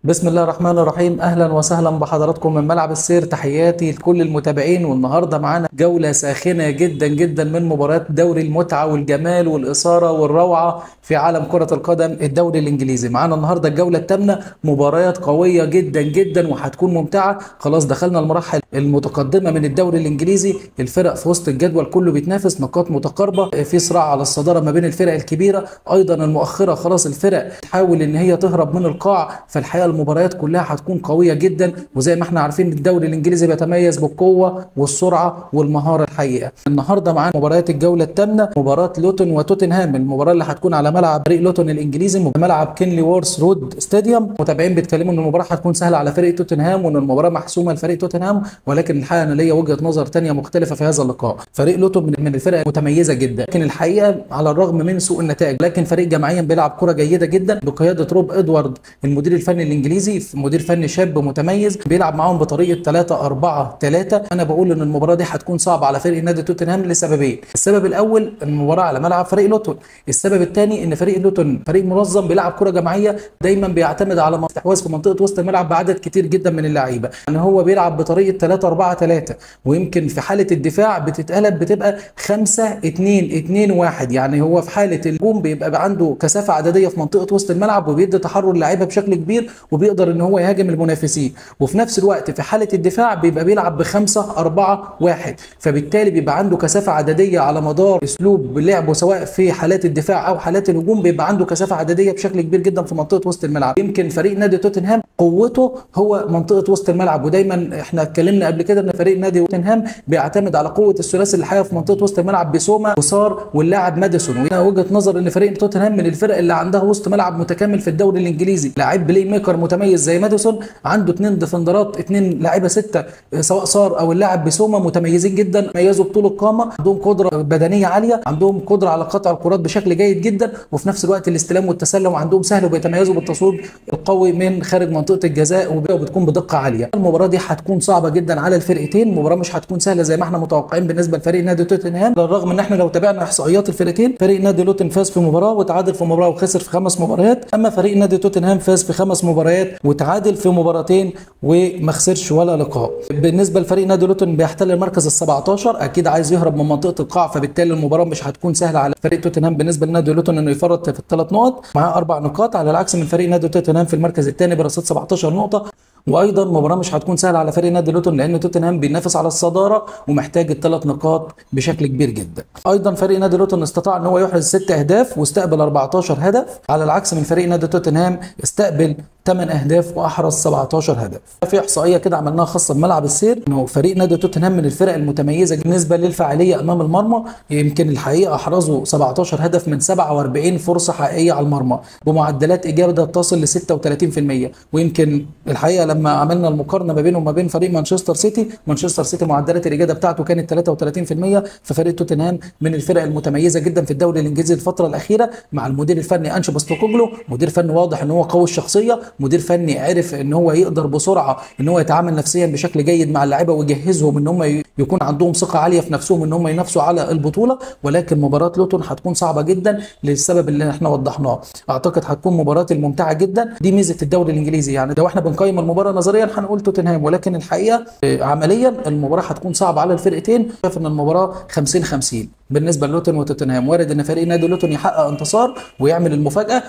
بسم الله الرحمن الرحيم. اهلا وسهلا بحضراتكم من ملعب السير، تحياتي لكل المتابعين. والنهارده معانا جوله ساخنه جدا جدا من مباريات دوري المتعه والجمال والاثاره والروعه في عالم كره القدم، الدوري الانجليزي. معانا النهارده الجوله الثامنه، مباريات قويه جدا جدا وهتكون ممتعه. خلاص دخلنا المراحل المتقدمه من الدوري الانجليزي، الفرق في وسط الجدول كله بيتنافس، نقاط متقاربه، في صراع على الصداره ما بين الفرق الكبيره. ايضا المؤخره خلاص الفرق تحاول ان هي تهرب من القاع، فالحقيقه المباريات كلها هتكون قويه جدا. وزي ما احنا عارفين الدوري الانجليزي بيتميز بالقوه والسرعه والمهاره. الحقيقه النهارده معانا مباريات الجوله الثامنه، مباراه لوتون وتوتنهام. المباراه اللي هتكون على ملعب فريق لوتون الانجليزي، ملعب كينلي وورث رود ستاديوم. متابعين بيتكلموا ان المباراه هتكون سهله على فريق توتنهام وان المباراه محسومه لفريق توتنهام، ولكن الحقيقه انا ليا وجهه نظر ثانيه مختلفه في هذا اللقاء. فريق لوتون من الفرق المتميزه جدا، لكن الحقيقه على الرغم من سوء النتائج لكن فريق جماعيا بيلعب كره جيده جدا بقياده روب ادوارد المدير الفني الانجليزي، مدير فني شاب متميز بيلعب معاهم بطريقه 3-4-3. انا بقول ان المباراه دي هتكون صعبه على فريق نادي توتنهام لسببين. السبب الاول المباراه على ملعب فريق لوتون، السبب الثاني ان فريق لوتون فريق منظم بيلعب كره جماعيه، دايما بيعتمد على استحواذ في منطقه وسط الملعب بعدد كتير جدا من اللعيبه. يعني هو بيلعب بطريقه 3-4-3، ويمكن في حاله الدفاع بتتقلب بتبقى 5-2-2-1. يعني هو في حاله الهجوم بيبقى عنده كثافه عدديه في منطقه وسط الملعب وبيدي تحرر اللعيبه بشكل كبير وبيقدر ان هو يهاجم المنافسين، وفي نفس الوقت في حاله الدفاع بيبقى بيلعب ب5-4-1. فبالتالي بيبقى عنده كثافه عدديه على مدار اسلوب لعبه، سواء في حالات الدفاع او حالات الهجوم بيبقى عنده كثافه عدديه بشكل كبير جدا في منطقه وسط الملعب. يمكن فريق نادي توتنهام قوته هو منطقه وسط الملعب، ودايما احنا اتكلمنا قبل كده ان فريق نادي توتنهام بيعتمد على قوه الثلاثي الحقيقه في منطقه وسط الملعب بسوما وصار واللاعب ماديسون. وانا وجهه نظر ان فريق توتنهام من الفرق اللي عندها وسط ملعب متكامل في الدوري الانجليزي، لاعب بلاي ميكر متميز زي ماديسون، عنده اثنين ديفندرات، اثنين لاعيبه سته سواء صار او اللاعب بسوما متميزين جدا، ميزوا بطول القامه، عندهم قدره بدنيه عاليه، عندهم قدره على قطع الكرات بشكل جيد جدا، وفي نفس الوقت الاستلام والتسلم عندهم سهل وبيتميزوا بالتصويب القوي من خارج منطقه الجزاء وبتكون بدقه عاليه. المباراه دي هتكون صعبه جدا على الفرقتين، المباراه مش هتكون سهله زي ما احنا متوقعين بالنسبه لفريق نادي توتنهام، بالرغم ان احنا لو تابعنا احصائيات الفرقتين فريق نادي لوتن فاز في مباراه وتعادل في مباراه وخسر في 5 مباريات، اما فريق نادي توتنهام فاز في 5 مباريات وتعادل في مباراتين وما خسرش ولا لقاء. بالنسبه لفريق نادي لوتن بيحتل المركز ال 17، اكيد عايز يهرب من منطقه القاع، فبالتالي المباراه مش هتكون سهله على فريق توتنهام. بالنسبه لنادي لوتن انه يفرط في الثلاث نقط، معاه 4 نقاط، على العكس من فريق نادي توتنهام في المركز الثاني برصيد 17 نقطه. وايضا المباراه مش هتكون سهله على فريق نادي لوتون لان توتنهام بينافس على الصداره ومحتاج الثلاث نقاط بشكل كبير جدا. ايضا فريق نادي لوتون استطاع ان هو يحرز 6 اهداف واستقبل 14 هدف، على العكس من فريق نادي توتنهام استقبل 8 اهداف واحرز 17 هدف. في احصائيه كده عملناها خاصه بملعب السير انه فريق نادي توتنهام من الفرق المتميزه بالنسبه للفاعليه امام المرمى. يمكن الحقيقه احرزوا 17 هدف من 47 فرصه حقيقيه على المرمى بمعدلات اجابه تصل ل 36%. ويمكن الحقيقه لما عملنا المقارنه ما بينه وما بين فريق مانشستر سيتي، مانشستر سيتي معدلات الاجابه بتاعته كانت 33%، ففريق توتنهام من الفرق المتميزه جدا في الدوري الانجليزي الفتره الاخيره مع المدير الفني انشي بوستوكوغلو، مدير فني واضح ان هو قوي الشخصيه، مدير فني عرف ان هو يقدر بسرعه ان هو يتعامل نفسيا بشكل جيد مع اللعيبه ويجهزهم ان هم يكون عندهم ثقه عاليه في نفسهم ان هم ينافسوا على البطوله. ولكن مباراه لوتون هتكون صعبه جدا للسبب اللي احنا وضحناه. اعتقد هتكون مباراه الممتعه جدا، دي ميزه الدوري الانجليزي. يعني لو احنا بنقيم المباراه نظريا هنقول توتنهام، ولكن الحقيقه عمليا المباراه هتكون صعبه على الفرقتين. شايف ان المباراه 50-50 بالنسبه للوتون وتوتنهام، وارد ان فريق نادي لوتون يحقق انتصار ويعمل المفاجاه،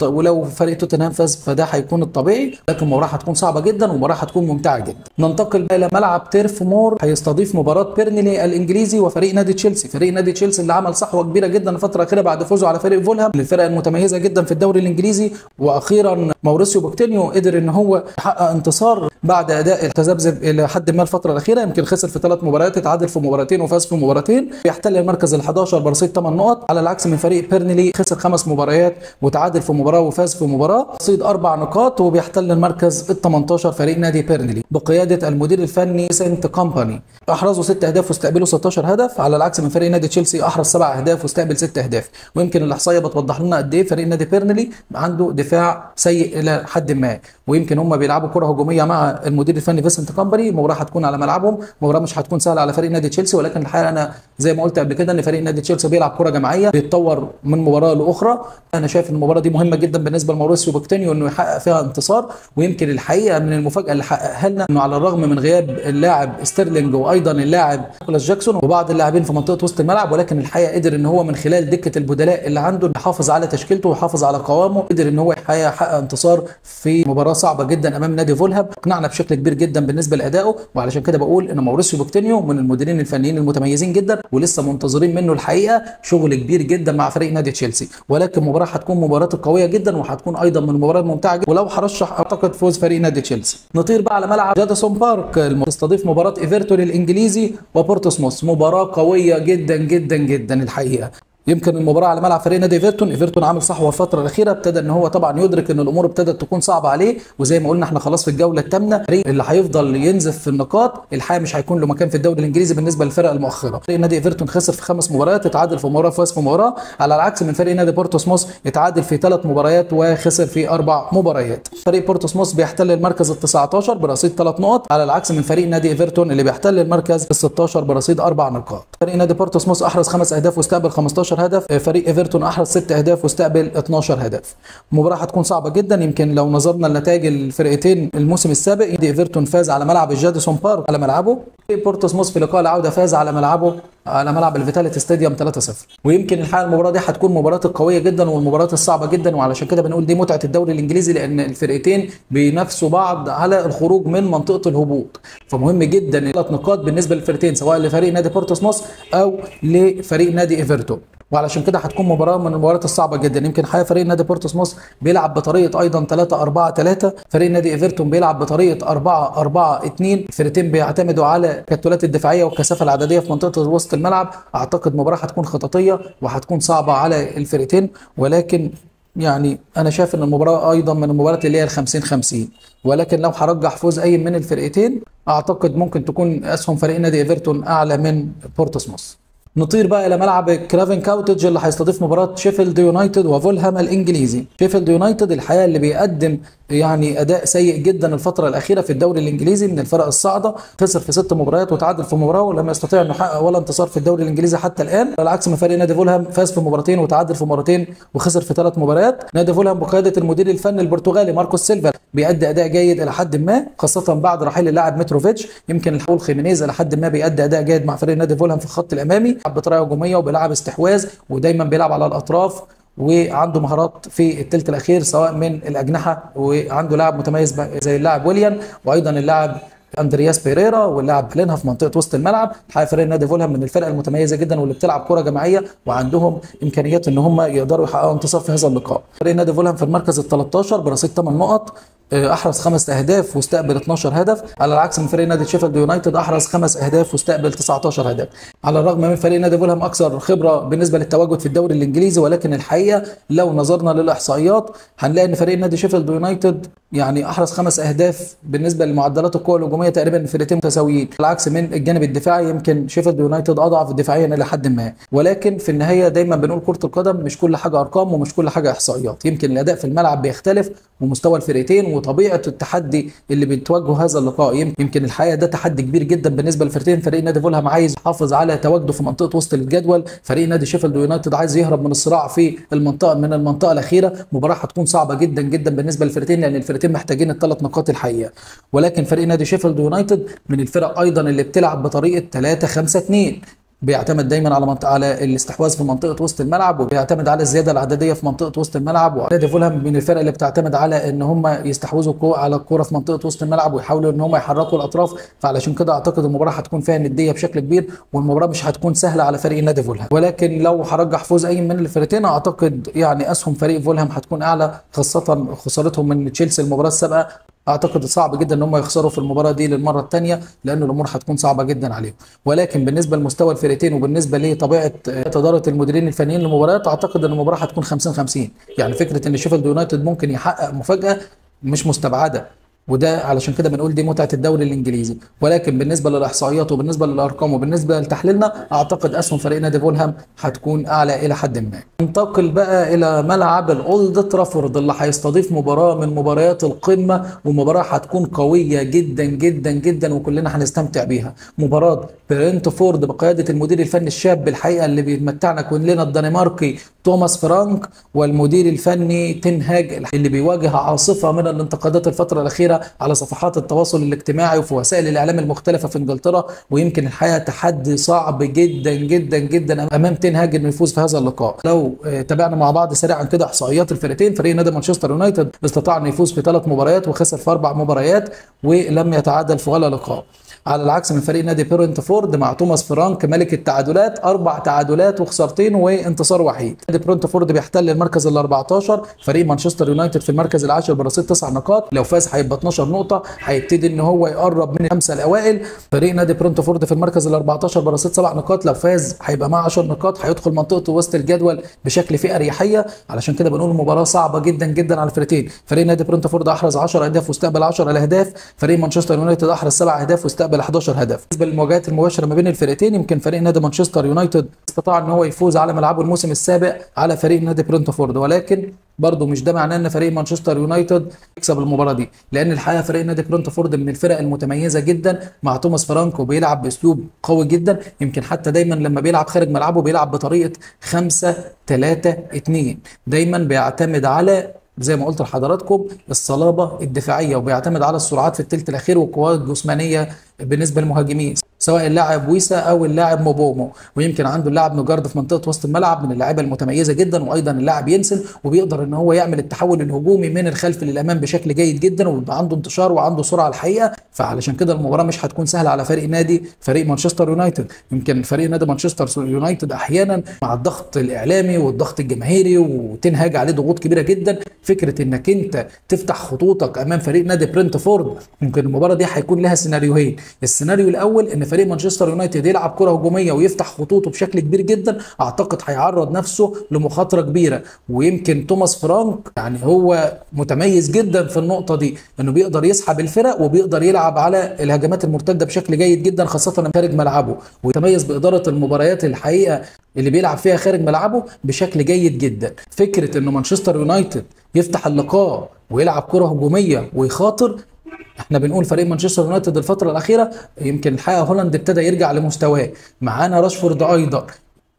ولو فريق توتنهام فاز فده هيكون الطبيعي، لكن المباراه هتكون صعبه جدا والمباراه هتكون ممتعه جدا. ننتقل الى ملعب تيرف مور، هيستضيف مباراه بيرنلي الانجليزي وفريق نادي تشيلسي. فريق نادي تشيلسي اللي عمل صحوه كبيره جدا الفتره الاخيره بعد فوزه على فريق فولهام، من الفرق المتميزه جدا في الدوري الانجليزي، واخيرا ماوريسيو بوكتينيو قدر ان هو يحقق انتصار بعد اداء تذبذب الى حد ما الفتره الاخيره. يمكن خسر في 3 مباريات، اتعادل في مباراتين وفاز في مباراتين، بيحتل المركز ال 11 برصيد 8 نقط، على العكس من فريق بيرنلي خسر 5 مباريات وتعادل في مباراه وفاز في مباراه، رصيد 4 نقاط، وبيحتل المركز ال 18 فريق نادي بيرنلي بقياده المدير الفني سنت كومباني. احرزوا 6 اهداف واستقبلوا 16 هدف، على العكس من فريق نادي تشيلسي احرز 7 اهداف واستقبل 6 اهداف. ويمكن الاحصائيه بتوضح لنا قد ايه فريق نادي بيرنلي عنده دفاع سيء الى حد ما، ويمكن هم بيلعبوا كره هجوميه مع مع المدير الفني فيسنت كامبري. المباراه هتكون على ملعبهم، المباراه مش هتكون سهله على فريق نادي تشيلسي، ولكن الحقيقه انا زي ما قلت قبل كده ان فريق نادي تشيلسي بيلعب كره جماعيه، بيتطور من مباراه لاخرى. انا شايف ان المباراه دي مهمه جدا بالنسبه لماوريسيو بوكيتينيو انه يحقق فيها انتصار. ويمكن الحقيقه من المفاجاه اللي حققها لنا انه على الرغم من غياب اللاعب ستيرلينج وايضا اللاعب نيكولاس جاكسون وبعض اللاعبين في منطقه وسط الملعب، ولكن الحقيقه قدر ان هو من خلال دكه البدلاء اللي عنده يحافظ على تشكيلته ويحافظ على قوامه، قدر ان هو يحقق انتصار في مباراه صعبه جدا امام نادي فولهام. اقنعنا بشكل كبير جدا بالنسبه لادائه، وعلشان كده بقول ان ماوريسيو بوكيتينيو من المديرين الفنيين المتميزين جدا، ولسه منتظرين منه الحقيقه شغل كبير جدا مع فريق نادي تشيلسي. ولكن المباراه هتكون مباراه قويه جدا، وهتكون ايضا من المباريات الممتعه جدا، ولو هرشح اعتقد فوز فريق نادي تشيلسي. نطير بقى على ملعب جادسون بارك تستضيف مباراه ايفرتون الانجليزي وبورتسموث، مباراه قويه جدا جدا جدا الحقيقه. يمكن المباراه على ملعب فريق نادي ايفرتون عامل صحوه الفتره الاخيره، ابتدى ان هو طبعا يدرك ان الامور ابتدت تكون صعبه عليه، وزي ما قلنا احنا خلاص في الجوله الثامنه، الفريق اللي هيفضل ينزف في النقاط الحقيقه مش هيكون له مكان في الدوري الانجليزي بالنسبه للفرق المؤخره. فريق نادي ايفرتون خسر في 5 مباريات، اتعادل في مباراه، فاز في مباراه، على العكس من فريق نادي بورتسموث اتعادل في 3 مباريات وخسر في 4 مباريات. فريق بورتسموث بيحتل المركز ال 19 برصيد 3 نقط، على العكس من فريق نادي ايفرتون اللي بيحتل المركز ال 16 برصيد 4 نقاط. فريق نادي بورتسموث احرز 5 اهداف واستقبل 15 هدف، فريق ايفرتون احرز 6 اهداف واستقبل 12 هدف. المباراه هتكون صعبه جدا. يمكن لو نظرنا لنتائج الفرقتين الموسم السابق، ايفرتون فاز على ملعب الجادسون بارك على ملعبه، بورتسموث في لقاء العوده فاز على ملعبه على ملعب الفيتاليتي ستاديوم 3-0. ويمكن الحقيقه المباراه دي هتكون مباراه قويه جدا والمباراه الصعبه جدا، وعلشان كده بنقول دي متعه الدوري الانجليزي، لان الفرقتين بينافسوا بعض على الخروج من منطقه الهبوط. فمهم جدا 3 نقاط بالنسبه للفرقتين، سواء لفريق نادي بورتسموث او لفريق نادي ايفرتون، وعلشان كده هتكون مباراه من المباريات الصعبه جدا. يمكن حقيقه فريق نادي بورتسموث بيلعب بطريقه ايضا 3-4-3، فريق نادي ايفرتون بيلعب بطريقه 4-4-2. الفرقتين بيعتمدوا على التكتلات الدفاعيه والكثافه العدديه في منطقه وسط الملعب. اعتقد مباراه هتكون خططيه وهتكون صعبه على الفرقتين، ولكن يعني انا شايف ان المباراه ايضا من المباريات اللي هي ال 50-50، ولكن لو هرجح فوز اي من الفرقتين اعتقد ممكن تكون اسهم فريق نادي ايفرتون اعلى من بورتسموث. نطير بقى الى ملعب كرافن كاوتج اللي هيستضيف مباراه شيفيلد يونايتد وفولهام الانجليزي. شيفيلد يونايتد الحقيقه اللي بيقدم يعني اداء سيء جدا الفتره الاخيره في الدوري الانجليزي، من الفرق الصاعده، خسر في 6 مباريات وتعادل في مباراه، ولم يستطيع انه يحقق ولا انتصار في الدوري الانجليزي حتى الان، على العكس من فريق نادي فولهام فاز في مباراتين وتعادل في مباراتين وخسر في 3 مباريات. نادي فولهام بقياده المدير الفني البرتغالي ماركوس سيلفا بيأدي اداء جيد الى حد ما، خاصه بعد رحيل اللاعب متروفيتش. يمكن الحول خيمينيز الى حد ما بيأدي اداء جيد مع فريق نادي فولهام في الخط الامامي، بطريقه هجوميه وبيلعب استحواذ ودايما بيلعب على الاطراف، وعنده مهارات في الثلث الاخير سواء من الاجنحه، وعنده لاعب متميز زي اللاعب ويليان وايضا اللاعب اندرياس بيريرا واللاعب بلينها في منطقه وسط الملعب. الحقيقه فريق نادي فولهام من الفرق المتميزه جدا واللي بتلعب كره جماعيه وعندهم امكانيات ان هم يقدروا يحققوا انتصار في هذا اللقاء. فريق نادي فولهام في المركز ال 13 برصيد 8 نقط، احرز 5 اهداف واستقبل 12 هدف، على العكس من فريق نادي شيفيلد يونايتد احرز 5 اهداف واستقبل 19 هدف. على الرغم من فريق نادي فولهام اكثر خبره بالنسبه للتواجد في الدوري الانجليزي، ولكن الحقيقه لو نظرنا للاحصائيات هنلاقي ان فريق نادي شيفيلد يونايتد يعني احرز 5 اهداف بالنسبه لمعدلات القوه الهجوميه تقريبا الفرقتين متساويين، على العكس من الجانب الدفاعي يمكن شيفيلد يونايتد اضعف دفاعيا الى حد ما. ولكن في النهايه دايما بنقول كره القدم مش كل حاجه ارقام ومش كل حاجه احصائيات، يمكن الاداء في الملعب بيختلف ومستوى الفرقتين وطبيعه التحدي اللي بتواجهه هذا اللقاء. يمكن الحقيقه ده تحدي كبير جدا بالنسبه للفرقتين. فريق نادي فولهام عايز يحافظ على تواجده في منطقه وسط الجدول، فريق نادي شيفيلد يونايتد عايز يهرب من الصراع في المنطقه الاخيره. مباراه هتكون صعبه جدا جدا بالنسبه للفرقتين لان الفرقتين محتاجين ال3 نقاط الحقيقه. ولكن فريق نادي شيفيلد يونايتد من الفرق ايضا اللي بتلعب بطريقه 3-5-2، بيعتمد دايما على الاستحواذ في منطقه وسط الملعب، وبيعتمد على الزياده العدديه في منطقه وسط الملعب. ونادي فولهام من الفرق اللي بتعتمد على ان هم يستحوذوا على الكوره في منطقه وسط الملعب ويحاولوا ان هم يحركوا الاطراف، فعلشان كده اعتقد المباراه هتكون فيها نديه بشكل كبير، والمباراه مش هتكون سهله على فريق نادي فولهام. ولكن لو هرجح فوز اي من الفرقتين اعتقد يعني اسهم فريق فولهام هتكون اعلى، خاصه خسارتهم من تشيلسي المباراه السابقه. اعتقد صعب جدا ان هم يخسروا في المباراه دي للمره الثانيه لان الامور هتكون صعبه جدا عليهم. ولكن بالنسبه لمستوى الفرقتين وبالنسبه لطبيعه اداره المديرين الفنيين للمباريات اعتقد ان المباراه هتكون 50-50. يعني فكره ان شيفيلد يونايتد ممكن يحقق مفاجاه مش مستبعده، وده علشان كده بنقول دي متعه الدوري الانجليزي. ولكن بالنسبه للاحصائيات وبالنسبه للارقام وبالنسبه لتحليلنا اعتقد اسهم فريق نادي فولهام هتكون اعلى الى حد ما. ننتقل بقى الى ملعب الاولد ترافورد اللي هيستضيف مباراه من مباريات القمه، ومباراه هتكون قويه جدا جدا جدا وكلنا هنستمتع بيها. مباراه برنتفورد بقياده المدير الفني الشاب الحقيقه اللي بيمتعنا كلنا الدنماركي توماس فرانك، والمدير الفني تين هاج اللي بيواجه عاصفه من الانتقادات الفتره الاخيره على صفحات التواصل الاجتماعي وفي وسائل الاعلام المختلفه في انجلترا. ويمكن الحقيقه تحدي صعب جدا جدا جدا امام تين هاج انه يفوز في هذا اللقاء. لو تابعنا مع بعض سريعا كده احصائيات الفريقين، فريق نادي مانشستر يونايتد استطاع انه يفوز في 3 مباريات وخسر في 4 مباريات ولم يتعادل في ولا لقاء، على العكس من فريق نادي برنتفورد مع توماس فرانك ملك التعادلات 4 تعادلات وخسارتين وانتصار وحيد. نادي برنتفورد بيحتل المركز ال 14، فريق مانشستر يونايتد في المركز العاشر برصيد 9 نقاط، لو فاز هيبقى 12 نقطة، هيبتدي ان هو يقرب من الخمسة الاوائل. فريق نادي برنتفورد في المركز ال 14 برصيد 7 نقاط، لو فاز هيبقى معاه 10 نقاط، هيدخل منطقة وسط الجدول بشكل فيه اريحية. علشان كده بنقول مباراة صعبة جدا جدا على الفريقين. فريق نادي برنتفورد احرز 10 اهداف واستقبل 10 الاهداف، فريق مانشستر يونايتد احرز 7 اهداف واستقبل 11 هدف. بالنسبه للمواجهات المباشره ما بين الفرقتين، يمكن فريق نادي مانشستر يونايتد استطاع ان هو يفوز على ملعبه الموسم السابق على فريق نادي برنتفورد، ولكن برضه مش ده معناه ان فريق مانشستر يونايتد يكسب المباراه دي، لان الحقيقه فريق نادي برنتفورد من الفرق المتميزه جدا مع توماس فرانك وبيلعب باسلوب قوي جدا. يمكن حتى دايما لما بيلعب خارج ملعبه بيلعب بطريقه 5-3-2، دايما بيعتمد على زي ما قلت لحضراتكم الصلابه الدفاعيه، وبيعتمد على السرعات في الثلث الاخير والقوات الجسمانيه بالنسبه للمهاجمين سواء اللاعب ويسا او اللاعب موبومو. ويمكن عنده اللاعب نوجارد في منطقه وسط الملعب من اللاعيبه المتميزه جدا، وايضا اللاعب ينسن وبيقدر ان هو يعمل التحول الهجومي من الخلف للامام بشكل جيد جدا، وبيبقى عنده انتشار وعنده سرعه الحقيقه. فعلشان كده المباراه مش هتكون سهله على فريق مانشستر يونايتد. يمكن فريق نادي مانشستر يونايتد احيانا مع الضغط الاعلامي والضغط الجماهيري وتنهاج عليه ضغوط كبيره جدا، فكره انك انت تفتح خطوطك امام فريق نادي برنتفورد. ممكن المباراه دي هيكون لها سيناريوهين. السيناريو الاول ان فريق مانشستر يونايتد يلعب كره هجوميه ويفتح خطوطه بشكل كبير جدا، اعتقد هيعرض نفسه لمخاطره كبيره. ويمكن توماس فرانك يعني هو متميز جدا في النقطه دي، انه بيقدر يسحب الفرق وبيقدر يلعب على الهجمات المرتده بشكل جيد جدا خاصه خارج ملعبه، ويتميز باداره المباريات الحقيقه اللي بيلعب فيها خارج ملعبه بشكل جيد جدا. فكره انه مانشستر يونايتد يفتح اللقاء ويلعب كره هجوميه ويخاطر، احنا بنقول فريق مانشستر يونايتد الفتره الاخيره يمكن الحقيقه هولاند ابتدى يرجع لمستواه، معانا راشفورد ايضا.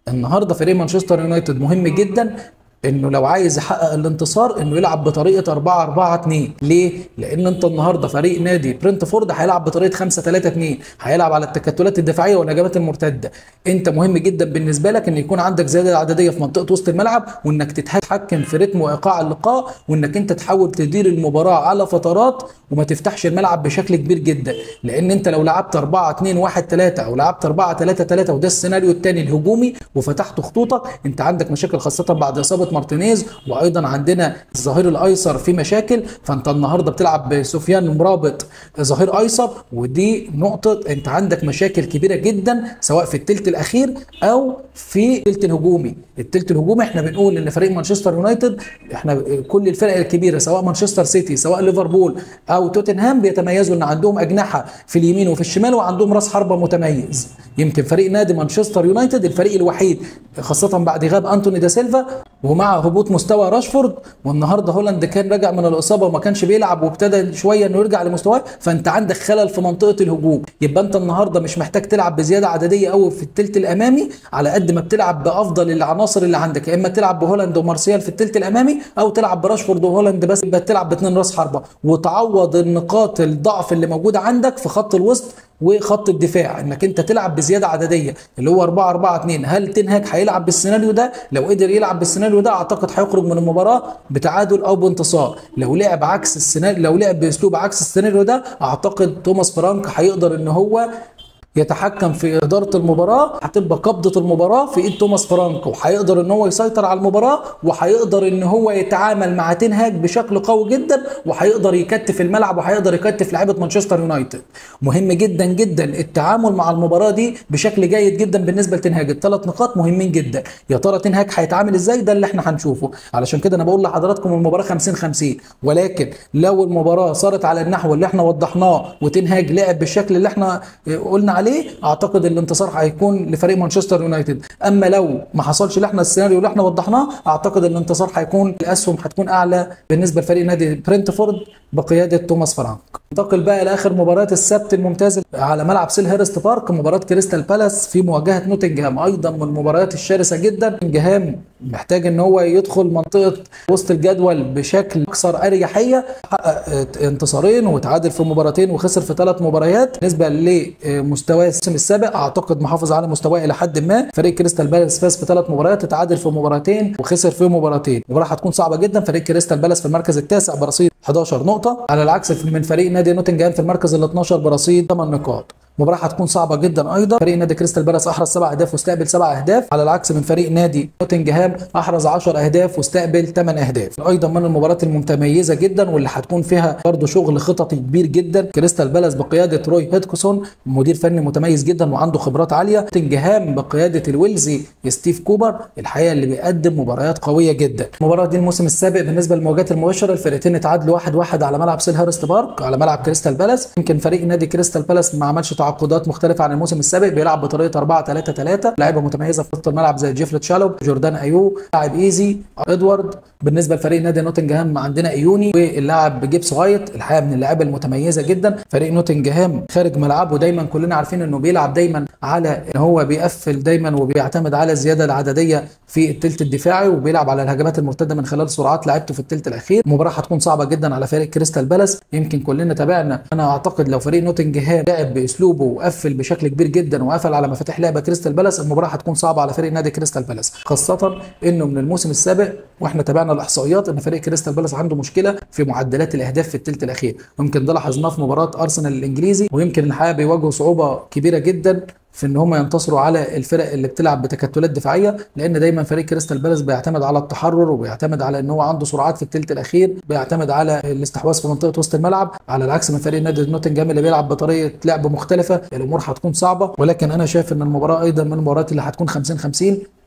النهارده فريق مانشستر يونايتد مهم جدا انه لو عايز يحقق الانتصار انه يلعب بطريقه 4-4-2. ليه؟ لان انت النهارده فريق نادي برنتفورد هيلعب بطريقه 5-3-2، هيلعب على التكتلات الدفاعيه والهجمات المرتده. انت مهم جدا بالنسبه لك ان يكون عندك زياده عدديه في منطقه وسط الملعب، وانك تتحكم في رتم وايقاع اللقاء، وانك انت تحاول تدير المباراه على فترات وما تفتحش الملعب بشكل كبير جدا. لان انت لو لعبت 4-2-1-3 او لعبت 4-3-3 وده السيناريو الثاني الهجومي وفتحت خطوطك، انت عندك مشاكل خاصه بعد اصابه مارتينيز، وايضا عندنا الظهير الايسر في مشاكل. فانت النهارده بتلعب بسفيان مرابط ظهير ايسر، ودي نقطه انت عندك مشاكل كبيره جدا سواء في الثلث الاخير او في الثلث الهجومي. الثلث الهجومي احنا بنقول ان فريق مانشستر يونايتد، احنا كل الفرق الكبيره سواء مانشستر سيتي سواء ليفربول او توتنهام بيتميزوا ان عندهم اجنحه في اليمين وفي الشمال وعندهم راس حربه متميز. يمكن فريق نادي مانشستر يونايتد الفريق الوحيد خاصه بعد غياب انتوني دا سيلفا ومع هبوط مستوى راشفورد، والنهارده هولاند كان راجع من الاصابه وما كانش بيلعب وابتدى شويه انه يرجع لمستواه، فانت عندك خلل في منطقه الهجوم. يبقى انت النهارده مش محتاج تلعب بزياده عدديه قوي في الثلث الامامي على قد ما بتلعب بافضل العناصر اللي عندك، يا اما تلعب بهولاند ومارسيال في الثلث الامامي او تلعب براشفورد وهولاند بس، يبقى تلعب باثنين راس حربه وتعوض النقاط الضعف اللي موجوده عندك في خط الوسط وخط الدفاع، انك انت تلعب بزياده عدديه اللي هو 4-4-2. هل تنهاج هيلعب بالسيناريو ده؟ لو قدر يلعب بالسيناريو ده اعتقد هيخرج من المباراه بتعادل او بانتصار. لو لعب عكس السيناريو، لو لعب باسلوب عكس السيناريو ده، اعتقد توماس فرانك هيقدر ان هو يتحكم في اداره المباراه، هتبقى قبضه المباراه في ايد توماس فرانك، وهيقدر ان هو يسيطر على المباراه، وهيقدر ان هو يتعامل مع تين هاج بشكل قوي جدا، وهيقدر يكتف الملعب، وهيقدر يكتف لعيبه مانشستر يونايتد. مهم جدا جدا التعامل مع المباراه دي بشكل جيد جدا بالنسبه لتين هاج. الثلاث نقاط مهمين جدا. يا ترى تين هاج هيتعامل ازاي؟ ده اللي احنا هنشوفه. علشان كده انا بقول لحضراتكم المباراه 50-50، ولكن لو المباراه صارت على النحو اللي احنا وضحناه وتين هاج لعب بالشكل اللي احنا قلنا عليه، اعتقد الانتصار هيكون لفريق مانشستر يونايتد. اما لو ما حصلش اللي احنا السيناريو اللي احنا وضحناه، اعتقد الانتصار هيكون، الاسهم هتكون اعلى بالنسبه لفريق نادي برنتفورد بقياده توماس فرانك. ننتقل بقى لاخر مباراه السبت الممتاز على ملعب سيلهيرست بارك، مباراه كريستال بالاس في مواجهه نوتنجهام، ايضا من المباريات الشرسه جدا. نوتنجهام محتاج ان هو يدخل منطقه وسط الجدول بشكل اكثر اريحيه، حقق انتصارين وتعادل في مباراتين وخسر في 3 مباريات. بالنسبه لمستواه الموسم السابق اعتقد محافظ على مستواه الى حد ما. فريق كريستال بالاس فاز في 3 مباريات، تعادل في مباراتين وخسر في مباراتين. المباراه هتكون صعبه جدا. فريق كريستال بالاس في المركز التاسع برصيد 11 نقطه، على العكس من فريق نادي نوتنجهام في المركز ال 12 برصيد 8 نقاط. مباراة هتكون صعبة جدا ايضا. فريق نادي كريستال بالاس احرز 7 اهداف واستقبل 7 اهداف، على العكس من فريق نادي نوتنجهام احرز 10 اهداف واستقبل 8 اهداف. ايضا من المباريات المتميزة جدا واللي هتكون فيها برضه شغل خططي كبير جدا. كريستال بالاس بقيادة روي هيدكسون مدير فني متميز جدا وعنده خبرات عالية. نوتنجهام بقيادة الويلزي ستيف كوبر الحقيقة اللي بيقدم مباريات قوية جدا. المباراة دي الموسم السابق بالنسبة للمواجهات المباشرة الفرقتين اتعادلوا 1-1 على ملعب سيلهيرست بارك على ملعب كريستال بالاس. يمكن فريق نادي كريستال بالاس ما عملش تعاقدات مختلفة عن الموسم السابق، بيلعب بطريقه 4-3-3، لعيبه متميزه في وسط الملعب زي جيفري تشالوب، جوردان ايو، لاعب ايزي، ادوارد. بالنسبه لفريق نادي نوتنجهام عندنا ايوني واللاعب جيبس وايت، الحقيقه من اللعيبه المتميزه جدا. فريق نوتنجهام خارج ملعبه دايما كلنا عارفين انه بيلعب دايما على ان هو بيقفل دايما وبيعتمد على الزياده العدديه في الثلث الدفاعي، وبيلعب على الهجمات المرتده من خلال سرعات لعيبته في الثلث الاخير. المباراه هتكون صعبه جدا على فريق كريستال بالاس. يمكن كلنا تابعنا، انا اعتقد لو فريق نوتنجهام لعب باسلوبه وقفل بشكل كبير جدا وقفل على مفاتيح لعبه كريستال بالاس، المباراه هتكون صعبه على فريق نادي كريستال بالاس، خاصه انه من الموسم السابق واحنا تابعنا الاحصائيات ان فريق كريستال بالاس عنده مشكله في معدلات الاهداف في الثلث الاخير. يمكن ده لاحظناه في مباراه ارسنال الانجليزي، ويمكن الحقيقه بيواجهوا صعوبه كبيره جدا في ان هم ينتصروا على الفرق اللي بتلعب بتكتلات دفاعيه، لان دايما فريق كريستال بالاس بيعتمد على التحرر وبيعتمد على ان هو عنده سرعات في الثلث الاخير، بيعتمد على الاستحواذ في منطقه وسط الملعب، على العكس من فريق نادي نوتنجهام اللي بيلعب بطريقه لعب مختلفه. الامور هتكون صعبه، ولكن انا شايف ان المباراه ايضا من المباريات اللي هتكون 50-50،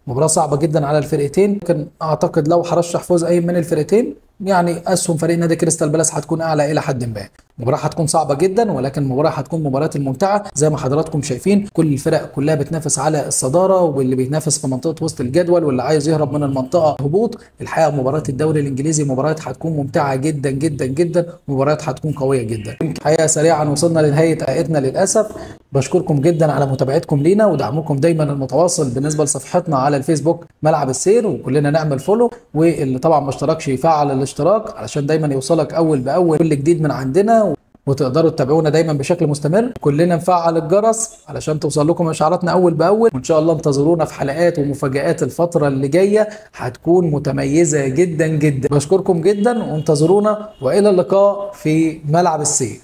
مباراه صعبه جدا على الفرقتين. لكن اعتقد لو هرشح فوز اي من الفرقتين يعني اسهم فريق نادي كريستال بالاس هتكون اعلى الى حد ما. المباراه هتكون صعبه جدا، ولكن المباراه هتكون مباراه الممتعه زي ما حضراتكم شايفين. كل الفرق كلها بتنافس على الصداره، واللي بيتنافس في منطقه وسط الجدول واللي عايز يهرب من المنطقه هبوط. الحقيقه مباراه الدوري الانجليزي مباريات هتكون ممتعه جدا جدا جدا، مباريات هتكون قويه جدا. الحقيقه سريعا وصلنا لنهايه حلقتنا للاسف. بشكركم جدا على متابعتكم لينا ودعمكم دايما المتواصل بالنسبه لصفحتنا على الفيسبوك ملعب السير، وكلنا نعمل فولو، واللي طبعا ما اشتركش يفعل الاشتراك علشان دايما يوصلك اول باول كل جديد من عندنا، وتقدروا تتابعونا دايما بشكل مستمر. كلنا نفعل الجرس علشان توصل لكم اشعاراتنا اول باول، وان شاء الله انتظرونا في حلقات ومفاجآت الفتره اللي جايه هتكون متميزه جدا جدا. بشكركم جدا وانتظرونا، والى اللقاء في ملعب السير.